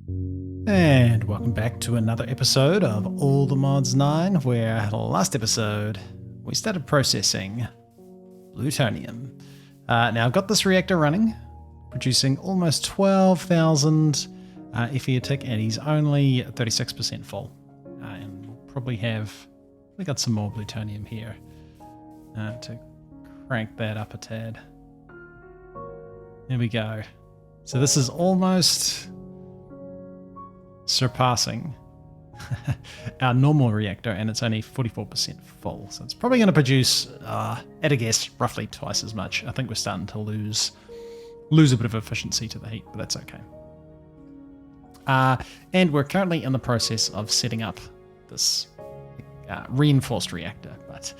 And welcome back to another episode of All the Mods 9, where last episode we started processing plutonium. Now I've got this reactor running, producing almost 12,000 FE a tick, and he's only 36% full. And we'll probably we got some more plutonium here to crank that up a tad. There we go. So this is almost surpassing our normal reactor, and it's only 44% full. So it's probably going to produce, at a guess, roughly twice as much. I think we're starting to lose a bit of efficiency to the heat, but that's okay. And we're currently in the process of setting up this reinforced reactor, but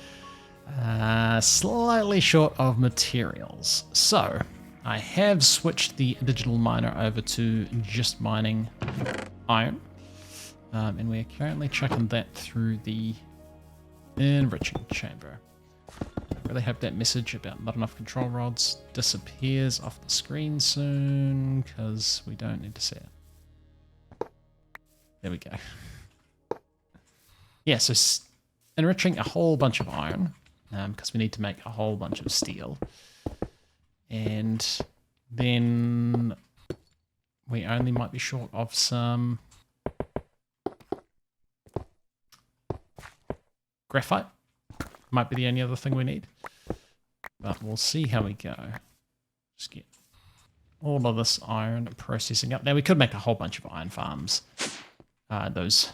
slightly short of materials. So I have switched the digital miner over to just mining iron, and we're currently chucking that through the enriching chamber. I really hope that message about not enough control rods disappears off the screen soon, because we don't need to see it. There we go. Yeah, so enriching a whole bunch of iron, because we need to make a whole bunch of steel. And then we only might be short of some graphite. Might be the only other thing we need. But we'll see how we go. Just get all of this iron processing up. Now we could make a whole bunch of iron farms. Those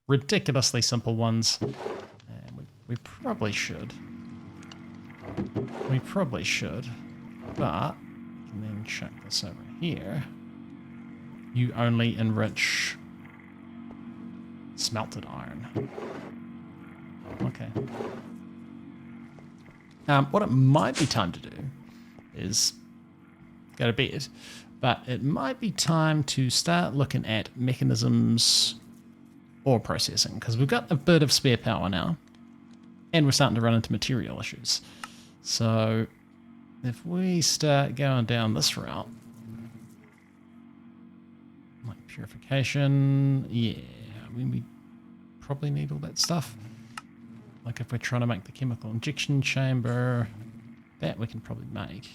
ridiculously simple ones. And we probably should. We probably should. But we can then check this over here. You only enrich smelted iron. Okay. What it might be time to do is go to bed, but it might be time to start looking at mechanisms or processing, because we've got a bit of spare power now, and we're starting to run into material issues. So if we start going down this route, like purification, yeah, I mean, we probably need all that stuff. Like if we're trying to make the chemical injection chamber, that we can probably make.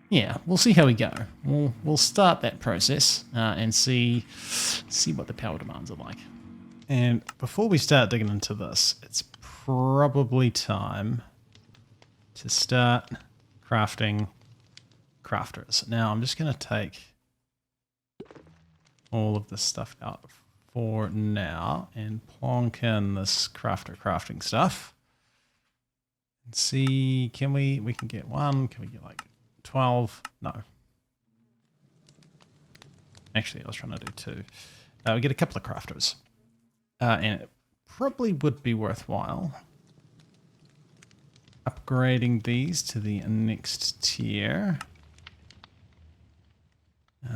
Yeah, we'll see how we go. We'll start that process and see what the power demands are like. And before we start digging into this, it's probably time to start crafting crafters. Now I'm just going to take all of this stuff out for now and plonk in this crafting stuff and see, we can get one, can we get like 12? No. Actually, I was trying to do two. We get a couple of crafters. And it probably would be worthwhile upgrading these to the next tier.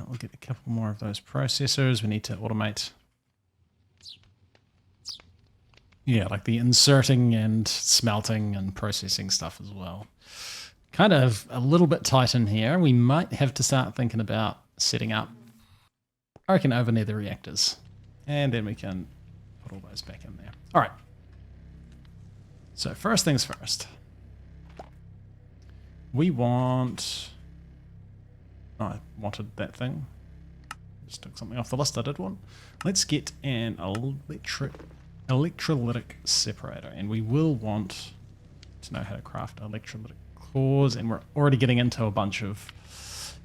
We'll get a couple more of those processors. We need to automate, yeah, like the inserting and smelting and processing stuff as well. Kind of a little bit tight in here. We might have to start thinking about setting up, I reckon, over near the reactors. And then we can put all those back in there. All right. So first things first. We want... Oh, I wanted that thing. Just took something off the list I did want. Let's get an electrolytic separator. And we will want to know how to craft electrolytic cores. And we're already getting into a bunch of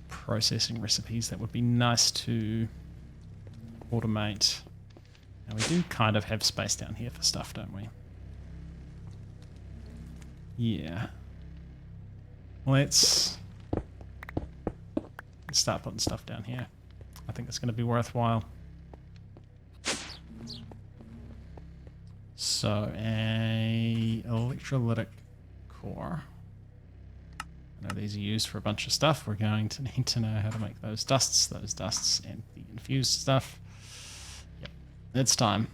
processing recipes that would be nice to automate. Now we do kind of have space down here for stuff, don't we? Yeah. Let's start putting stuff down here. I think it's going to be worthwhile. So, a electrolytic core. I know these are used for a bunch of stuff. We're going to need to know how to make those dusts, and the infused stuff. Yep, it's time.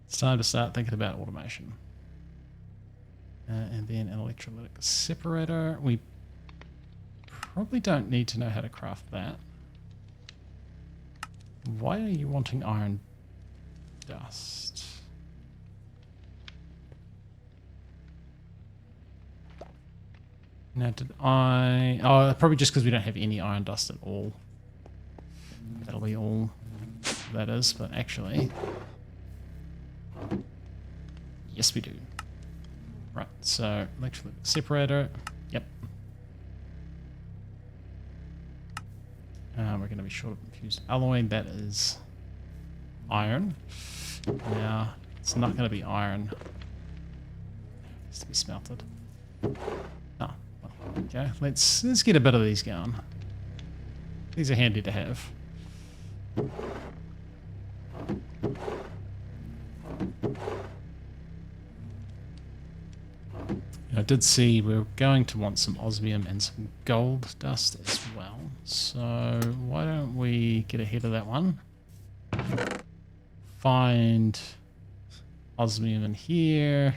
It's time to start thinking about automation. And then an electrolytic separator. We probably don't need to know how to craft that. Why are you wanting iron dust? Now, did I... Oh, probably just because we don't have any iron dust at all. That'll be all that is, but actually... Yes, we do. Right, so electrolytic separator. Yep. We're going to be short of infused alloy. That is iron. Now, it's not going to be iron. It has to be smelted. Oh, well, okay. Let's get a bit of these going. These are handy to have. I did see we're going to want some osmium and some gold dust as well. So why don't we get ahead of that one? Find osmium in here.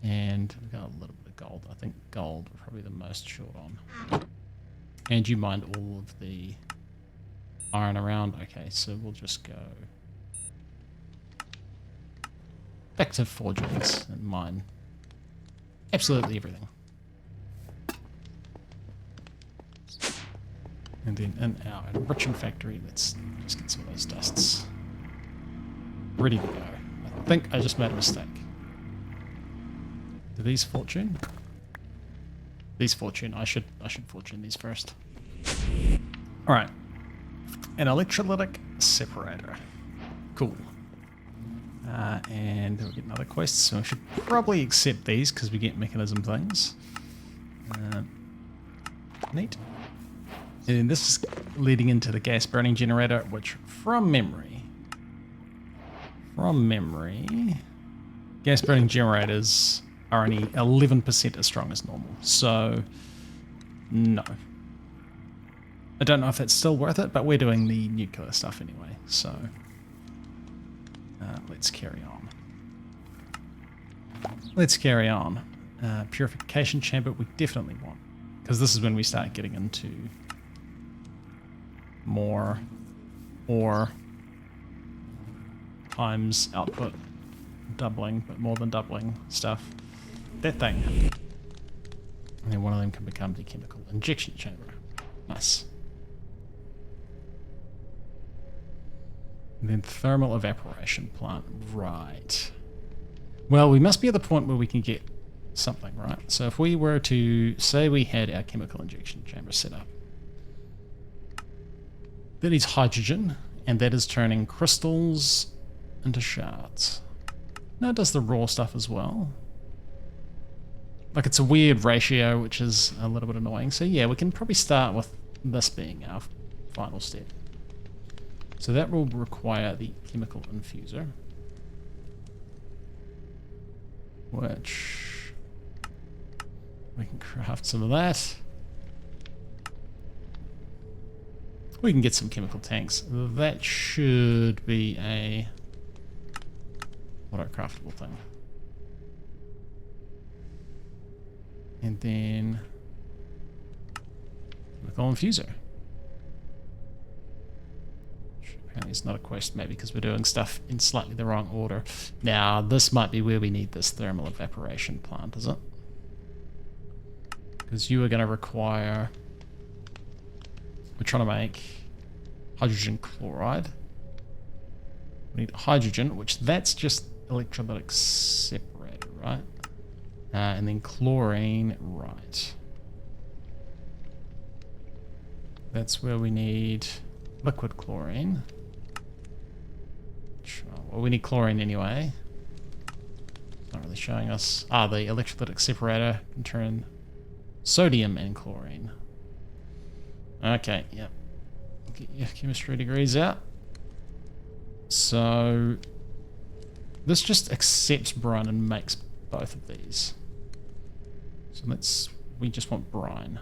And we've got a little bit of gold. I think gold we're probably the most short on. And you mined all of the iron around. Okay, so we'll just go back to forgeries and mine absolutely everything. And then in our enriching factory, let's just get some of those dusts ready to go. I think I just made a mistake. Do these fortune? These fortune. I should fortune these first. All right. An electrolytic separator. Cool. And we'll get another quest, so we should probably accept these because we get mechanism things. Neat. And this is leading into the gas burning generator, which from memory, gas burning generators are only 11% as strong as normal. So, no. I don't know if it's still worth it, but we're doing the nuclear stuff anyway, so... let's carry on. Let's carry on. Purification chamber we definitely want, because this is when we start getting into more ore times output doubling, but more than doubling stuff. That thing. And then one of them can become the chemical injection chamber. Nice. And then thermal evaporation plant. Right. Well, we must be at the point where we can get something, right? So if we were to say we had our chemical injection chamber set up, that needs hydrogen, and that is turning crystals into shards. No, it does the raw stuff as well. Like, it's a weird ratio, which is a little bit annoying. So yeah, we can probably start with this being our final step. So that will require the chemical infuser, which we can craft some of that. We can get some chemical tanks. That should be a auto-craftable thing. And then chemical infuser. Apparently it's not a quest, maybe because we're doing stuff in slightly the wrong order. Now, this might be where we need this thermal evaporation plant, is it? Because you are going to require... We're trying to make hydrogen chloride. We need hydrogen, which that's just electrolytic separator, right? And then chlorine, right. That's where we need liquid chlorine. Well, we need chlorine anyway. It's not really showing us. Ah, the electrolytic separator can turn sodium and chlorine. Okay, yep. Get your chemistry degrees out. So this just accepts brine and makes both of these. So we just want brine.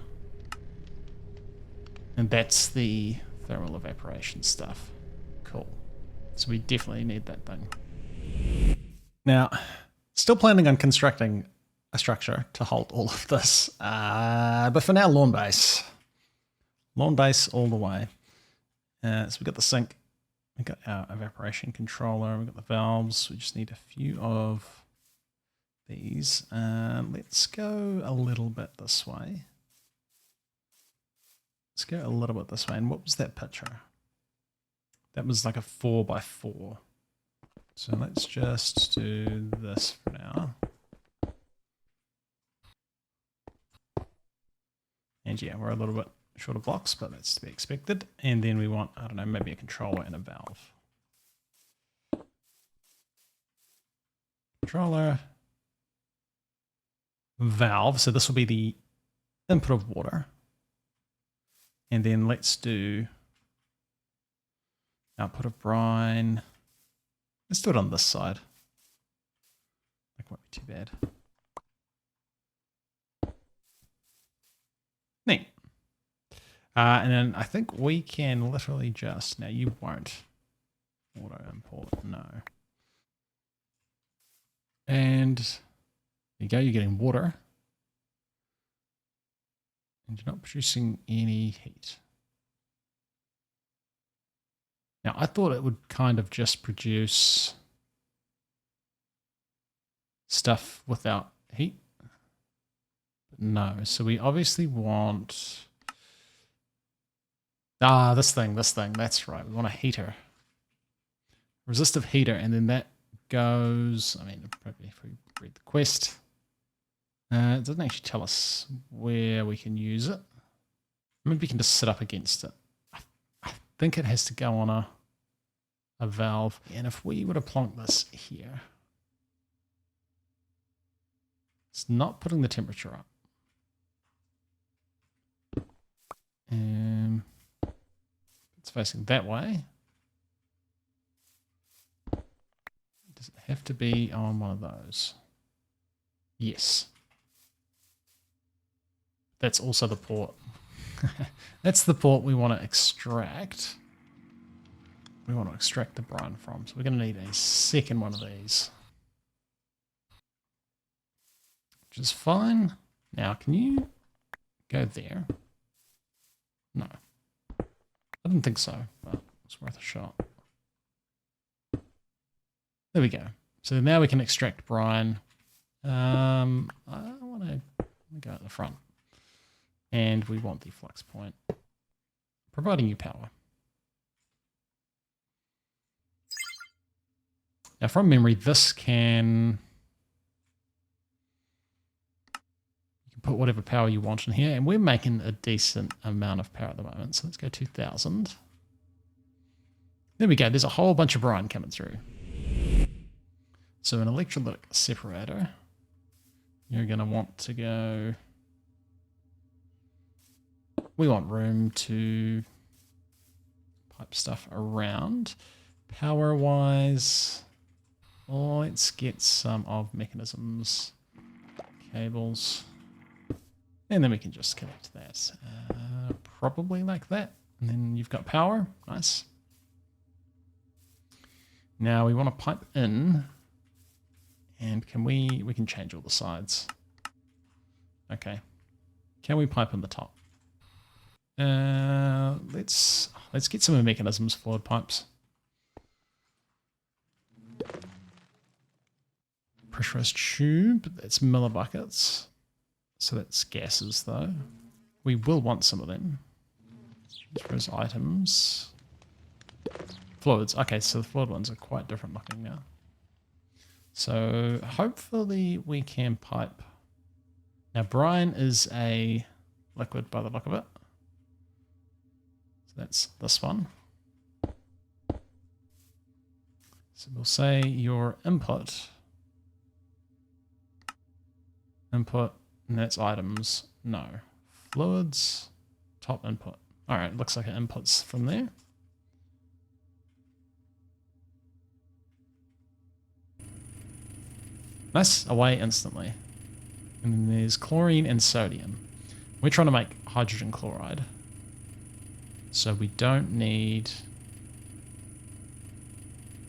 And that's the thermal evaporation stuff. Cool. So we definitely need that thing. Now, still planning on constructing a structure to hold all of this. But for now, lawn base. Lawn base all the way. So we've got the sink We got our evaporation controller. We got the valves. We just need a few of these. Let's go a little bit this way. Let's go a little bit this way. And what was that picture? That was like a 4x4. So let's just do this for now. And yeah, we're a little bit short of blocks, but that's to be expected. And then we want, I don't know, maybe a controller and a valve. Controller, valve. So this will be the input of water. And then let's do output of brine. Let's do it on this side. That won't be too bad. Neat. And then I think we can literally just, now you won't auto import, no. And there you go, you're getting water. And you're not producing any heat. Now I thought it would kind of just produce stuff without heat. But no, so we obviously want... this thing, that's right. We want a heater. Resistive heater, and then that goes, I mean, probably if we read the quest, it doesn't actually tell us where we can use it. Maybe we can just sit up against it. I think it has to go on a valve. And if we were to plonk this here, it's not putting the temperature up. It's facing that way. Does it have to be on one of those? Yes. That's also the port. That's the port we want to extract. We want to extract the brine from. So we're going to need a second one of these. Which is fine. Now, can you go there? No. I didn't think so, but it's worth a shot. There we go. So now we can extract brine. I want to go at the front. And we want the flux point, providing you power. Now from memory, this can... You can put whatever power you want in here, and we're making a decent amount of power at the moment. So let's go 2000. There we go. There's a whole bunch of brine coming through. So an electrolytic separator, you're going to want to go... We want room to pipe stuff around. Power-wise, let's get some of mechanisms, cables, and then we can just connect that. Probably like that. And then you've got power. Nice. Now we want to pipe in, and can we can change all the sides. Okay. Can we pipe in the top? Let's get some mechanisms fluid pipes. Pressurized tube, that's millibuckets. So that's gases though. We will want some of them. Those items. Fluids. Okay, so the fluid ones are quite different looking now. So hopefully we can pipe. Now brine is a liquid by the look of it. So that's this one. So we'll say your input, and that's items. No. Fluids, top input. All right, looks like an input's from there. Nice, away instantly. And then there's chlorine and sodium. We're trying to make hydrogen chloride. So we don't need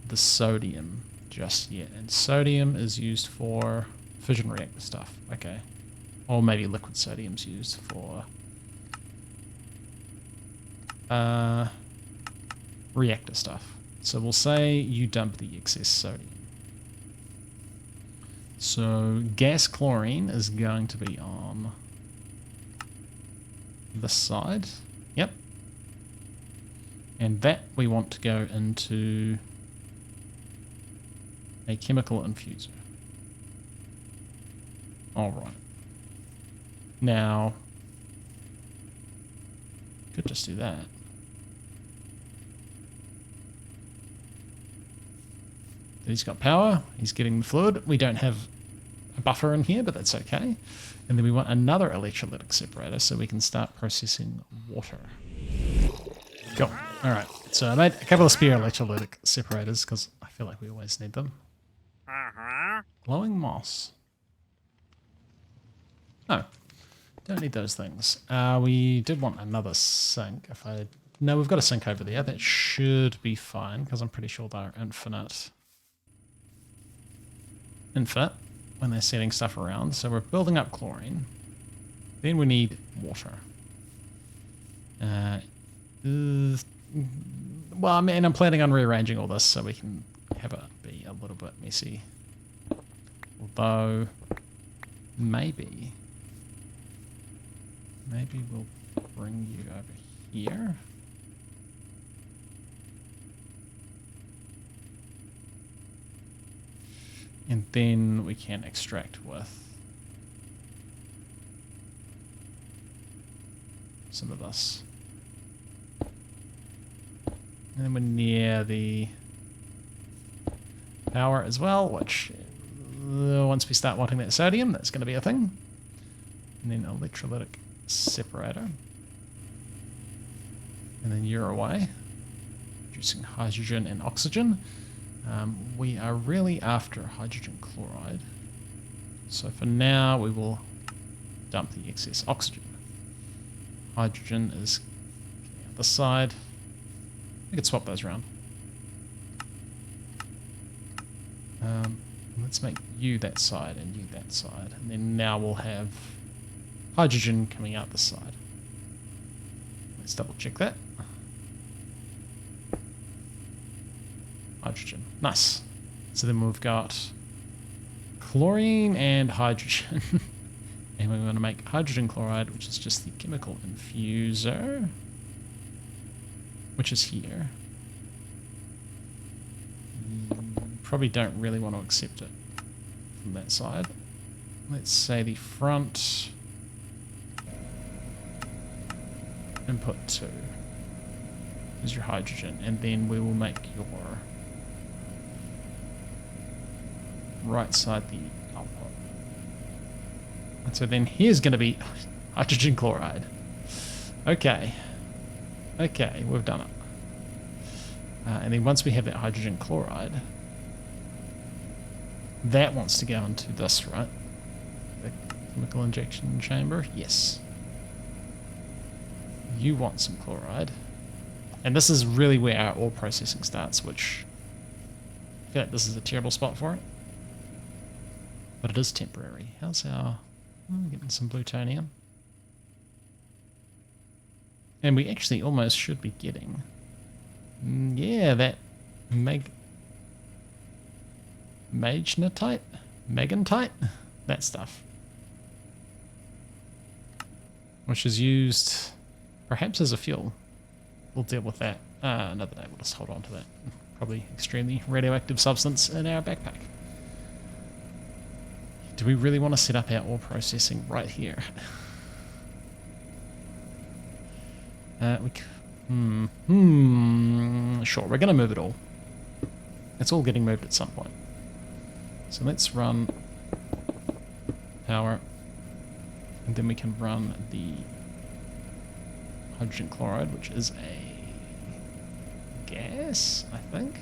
the sodium just yet. And sodium is used for fission reactor stuff. Okay. Or maybe liquid sodium's used for reactor stuff. So we'll say you dump the excess sodium. So gas chlorine is going to be on this side. Yep. And that we want to go into a chemical infuser. Alright. Now, could just do that. He's got power, he's getting the fluid. We don't have a buffer in here, but that's okay. And then we want another electrolytic separator so we can start processing water. Cool. Alright, so I made a couple of spare electrolytic separators because I feel like we always need them. Glowing moss. Oh, don't need those things. We did want another sink. No, we've got a sink over there. That should be fine because I'm pretty sure they're infinite when they're setting stuff around. So we're building up chlorine. Then we need water. Well, I mean, I'm planning on rearranging all this so we can have it be a little bit messy. Although, maybe we'll bring you over here. And then we can extract with some of this. And then we're near the power as well, which once we start wanting that sodium, that's going to be a thing. And then electrolytic separator. And then you're away, producing hydrogen and oxygen. We are really after hydrogen chloride. So for now, we will dump the excess oxygen. Hydrogen is on this side. We could swap those around. Let's make you that side and you that side. And then now we'll have hydrogen coming out this side. Let's double check that. Hydrogen. Nice. So then we've got chlorine and hydrogen. And we're going to make hydrogen chloride, which is just the chemical infuser, which is here. Probably don't really want to accept it from that side. Let's say the front input 2 is your hydrogen, and then we will make your right side the output. And so then here's going to be hydrogen chloride. Okay, we've done it. And then once we have that hydrogen chloride, that wants to go into this, right? The chemical injection chamber. Yes. You want some chloride. And this is really where our ore processing starts, which I feel like this is a terrible spot for it. But it is temporary. How's our... getting some plutonium. And we actually almost should be getting... yeah, that Magentite? That stuff. Which is used perhaps as a fuel. We'll deal with that another day. We'll just hold on to that. Probably extremely radioactive substance in our backpack. Do we really want to set up our ore processing right here? Sure, we're going to move it all. It's all getting moved at some point. So let's run power, and then we can run the hydrogen chloride, which is a gas, I think.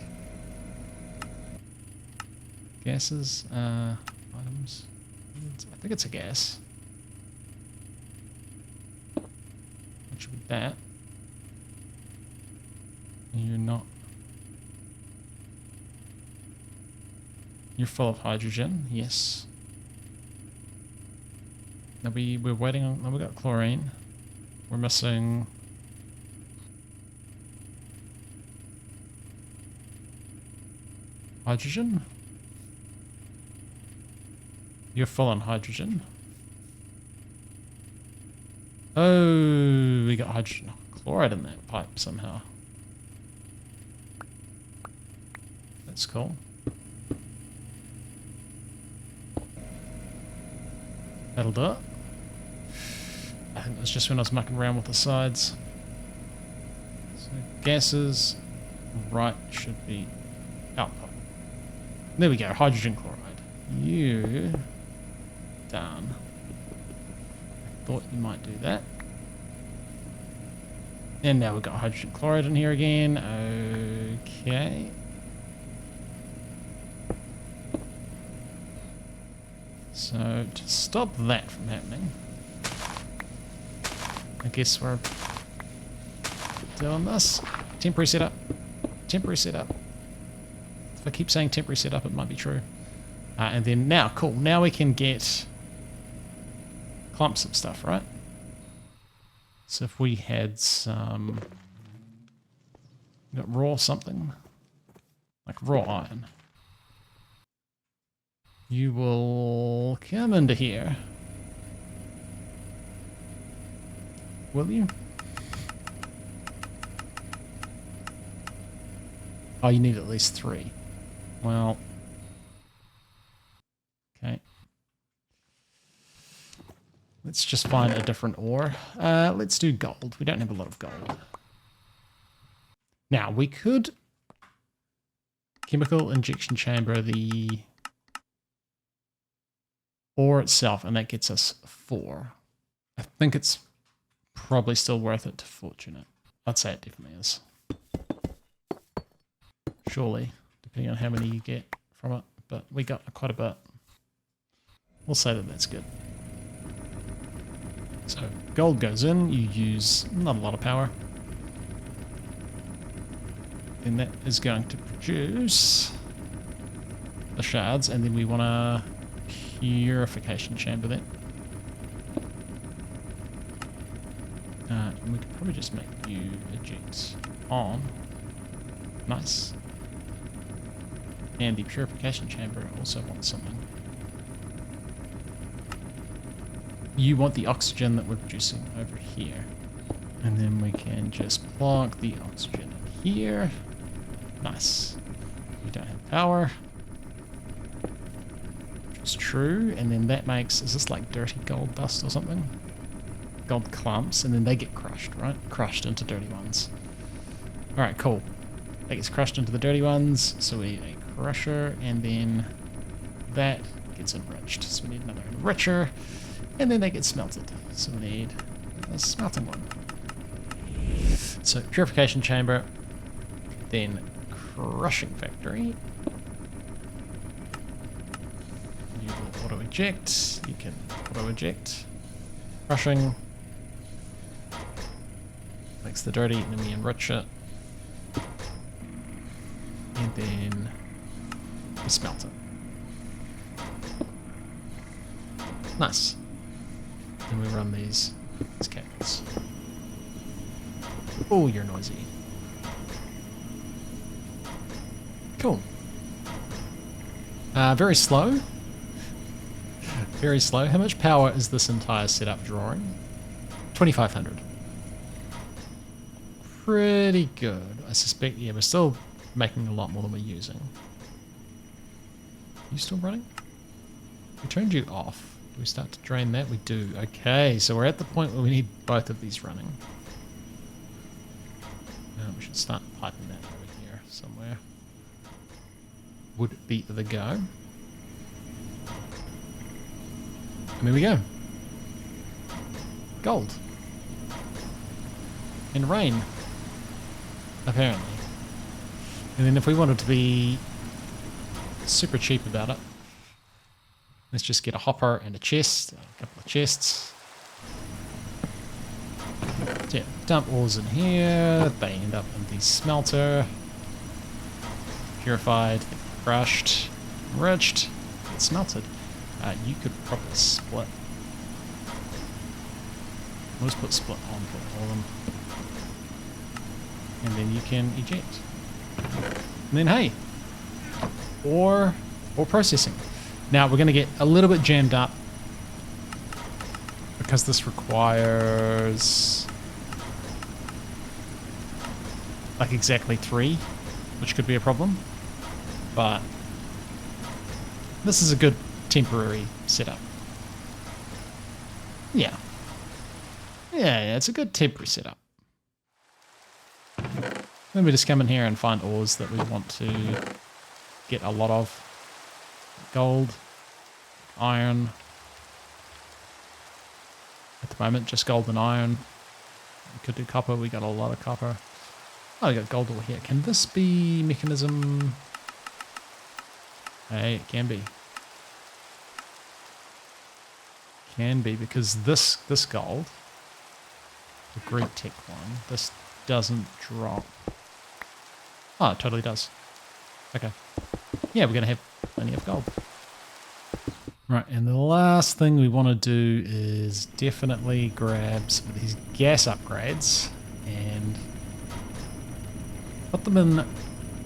Gases, items. I think it's a gas. Which would be that. You're not. You're full of hydrogen, yes. Now we're waiting on. Now we got chlorine. We're missing. Hydrogen? You're full on hydrogen. Oh, we got hydrogen chloride in that pipe somehow. That's cool. That'll do it. I think that's just when I was mucking around with the sides. So gases, right should be output. There we go, hydrogen chloride. You done. I thought you might do that. And now we've got hydrogen chloride in here again. Okay. So to stop that from happening, I guess we're doing this. Temporary setup. Temporary setup. If I keep saying temporary setup, it might be true. And then now, cool. Now we can get clumps of stuff, right? So if we had some, got raw something, like raw iron. You will come into here. Will you? Oh, you need at least 3. Well, okay. Let's just find a different ore. Let's do gold. We don't have a lot of gold. Now, we could chemical injection chamber the ore itself, and that gets us 4. I think it's probably still worth it to fortune it. I'd say it definitely is. Surely, depending on how many you get from it, but we got quite a bit. We'll say that that's good. So gold goes in, you use not a lot of power. And that is going to produce the shards, and then we want a purification chamber then. And we could probably just make you eject on. Nice. And the purification chamber also wants something. You want the oxygen that we're producing over here. And then we can just plonk the oxygen in here. Nice. We don't have power. Which is true. And then that makes, is this like dirty gold dust or something? Gold clumps, and then they get crushed, right? Crushed into dirty ones. Alright, cool. That gets crushed into the dirty ones, so we need a crusher, and then that gets enriched. So we need another enricher, and then they get smelted. So we need a smelting one. So purification chamber, then crushing factory. You will auto eject, you can auto eject. Crushing makes the dirty, and then we enrich it. And then we smelt it. Nice. And we run these cables. Oh, you're noisy. Cool. Very slow. Very slow. How much power is this entire setup drawing? 2,500. Pretty good. I suspect, yeah, we're still making a lot more than we're using. Are you still running? We turned you off. Do we start to drain that? We do. Okay, so we're at the point where we need both of these running. We should start piping that over here somewhere. Would be the go. And there we go. Gold. And rain. Apparently. And then if we wanted to be super cheap about it, let's just get a hopper and a chest, a couple of chests. So yeah, dump ores in here, they end up in the smelter. Purified, crushed, enriched, and smelted. You could probably split. We'll just put split on for all of them. And then you can eject. And then hey, or processing. Now we're going to get a little bit jammed up because this requires like exactly 3, which could be a problem, but this is a good temporary setup. Yeah, it's a good temporary setup. Then we just come in here and find ores that we want to get a lot of. Gold, iron. At the moment, just gold and iron. We could do copper. We got a lot of copper. Oh, we got gold over here. Can this be mechanism? Hey, it can be. Can be, because this gold, the Greek tech one, this doesn't drop. Oh, it totally does. Okay. Yeah, we're going to have plenty of gold. Right, and the last thing we want to do is definitely grab some of these gas upgrades and put them in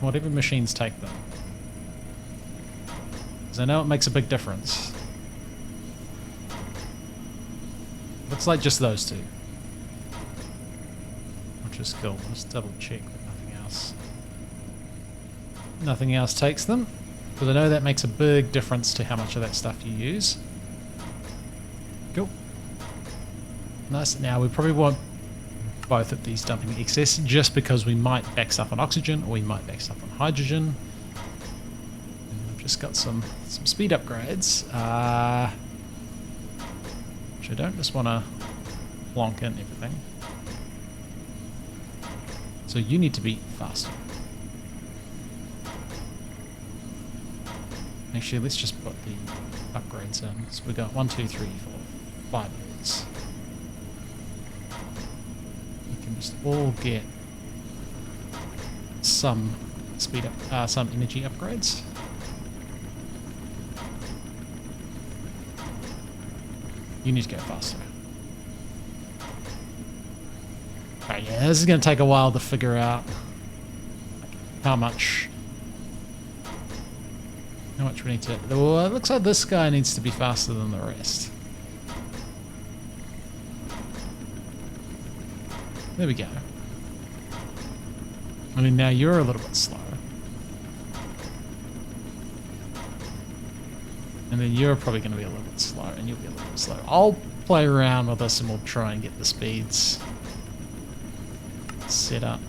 whatever machines take them. Because I know it makes a big difference. Looks like just those two. Which is cool. Let's double check that nothing else. Nothing else takes them. Because I know that makes a big difference to how much of that stuff you use. Cool. Nice. Now we probably want both of these dumping excess just because we might back stuff on oxygen or we might back stuff on hydrogen. And I've just got some speed upgrades. Which I don't just want to plonk in everything. So you need to be faster. Actually, let's just put the upgrades in. So we've got 1, 2, 3, 4, 5 of these. You can just all get some speed up, some energy upgrades. You need to go faster. Alright, yeah, this is going to take a while to figure out how much we need to... Well, it looks like this guy needs to be faster than the rest. There we go. I mean, now you're a little bit slow. And then you're probably going to be a little bit slow, and you'll be a little bit slow. I'll play around with this and we'll try and get the speeds set up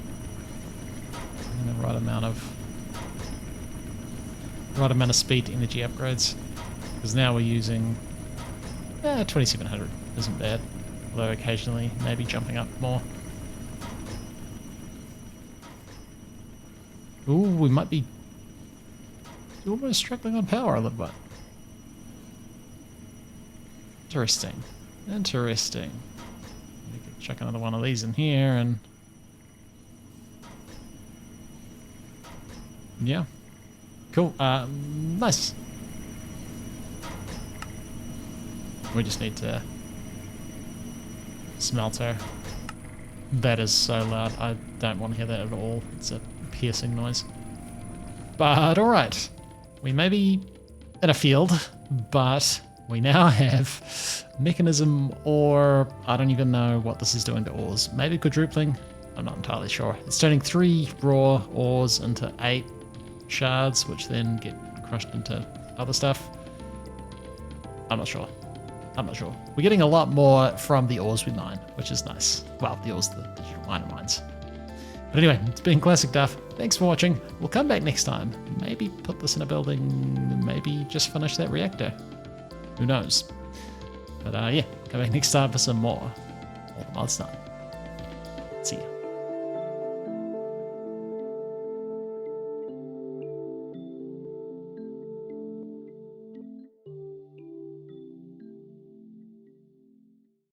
in the right amount of speed to energy upgrades. Because now we're using 2700 isn't bad, although occasionally maybe jumping up more. Ooh, we might be almost struggling on power a little bit. Interesting. Interesting. We could chuck another one of these in here and... yeah. Cool. Nice. We just need to... smelter. That is so loud. I don't want to hear that at all. It's a piercing noise. But alright. We may be in a field, but we now have Mekanism, or I don't even know what this is doing to ores. Maybe quadrupling? I'm not entirely sure. It's turning 3 raw ores into 8 shards, which then get crushed into other stuff. I'm not sure. We're getting a lot more from the ores we mine, which is nice. Well, the ores the digital miner mines. But anyway, it's been Classic Duff. Thanks for watching. We'll come back next time. Maybe put this in a building. Maybe just finish that reactor. Who knows? But yeah, come back next time for some more All the Mods 9. See ya.